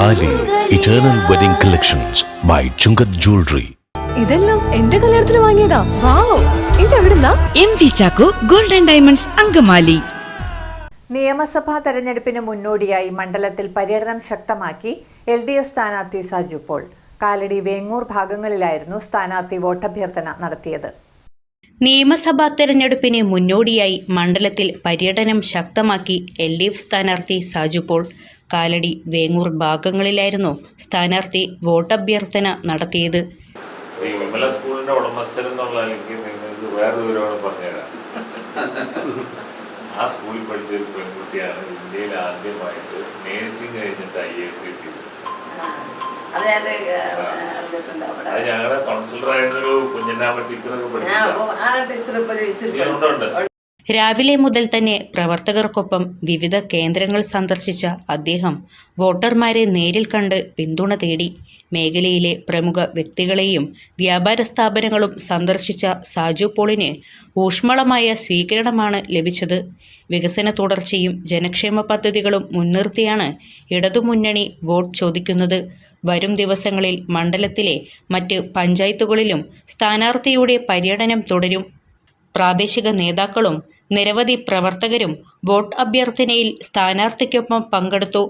താലി eternal wedding collections by Chungath jewellery. ഇതെല്ലാം എന്റെ കല്യാണത്തിന് വാങ്ങിയതാ. വാവ്, ഇതെവിടുന്നാ? MV Chacko golden diamonds Angamaly. നിയമസഭാ തെരഞ്ഞെടുപ്പിന് മുന്നോടിയായി മണ്ഡലത്തിൽ പര്യടനം ശക്തമാക്കി LDF സ്ഥാനാർത്ഥി സാജു പോൾ. കാലടി വേങ്ങൂർ ഭാഗങ്ങളിലായിരുന്നു സ്ഥാനാർത്ഥി വോട്ടഭ്യർത്ഥന നടത്തിയത്. നിയമസഭാ തെരഞ്ഞെടുപ്പിന് മുന്നോടിയായി മണ്ഡലത്തിൽ പര്യടനം ശക്തമാക്കി LDF സ്ഥാനാർത്ഥി സാജു പോൾ. കാലടി വേങ്ങൂർ ഭാഗങ്ങളിലായിരുന്നു സ്ഥാനാർത്ഥി വോട്ടഭ്യർത്ഥന നടത്തിയത്. ഈ വിമല സ്കൂളിന്റെ ഉടമസ്ഥൻ എന്നുള്ള അല്ലെങ്കിൽ നിങ്ങൾക്ക് വേറെ വിവരമാണ് പറഞ്ഞുതരാം. ആ സ്കൂളിൽ പഠിച്ച ഒരു പെൺകുട്ടിയാണ് ഇന്ത്യയിൽ ആദ്യമായിട്ട് നേഴ്സിംഗ് കഴിഞ്ഞിട്ട് IAS കിട്ടിയത്. അത് ഞങ്ങളുടെ കൗൺസിലറായിരുന്നൊരു കുഞ്ഞനാമ ടീച്ചറൊക്കെ പഠിച്ചിട്ടുണ്ട്. രാവിലെ മുതൽ തന്നെ പ്രവർത്തകർക്കൊപ്പം വിവിധ കേന്ദ്രങ്ങൾ സന്ദർശിച്ച അദ്ദേഹം വോട്ടർമാരെ നേരിൽ കണ്ട് പിന്തുണ തേടി. മേഖലയിലെ പ്രമുഖ വ്യക്തികളെയും വ്യാപാര സ്ഥാപനങ്ങളും സന്ദർശിച്ച സാജു പോളിന് ഊഷ്മളമായ സ്വീകരണമാണ് ലഭിച്ചത്. വികസന തുടർച്ചയും ജനക്ഷേമ പദ്ധതികളും മുൻനിർത്തിയാണ് ഇടതുമുന്നണി വോട്ട് ചോദിക്കുന്നത്. വരും ദിവസങ്ങളിൽ മണ്ഡലത്തിലെ മറ്റ് പഞ്ചായത്തുകളിലും സ്ഥാനാർത്ഥിയുടെ പര്യടനം തുടരും. പ്രാദേശിക നേതാക്കളും നിരവധി പ്രവർത്തകരും വോട്ട് അഭ്യർത്ഥനയിൽ സ്ഥാനാർത്ഥിക്കൊപ്പം പങ്കെടുത്തു.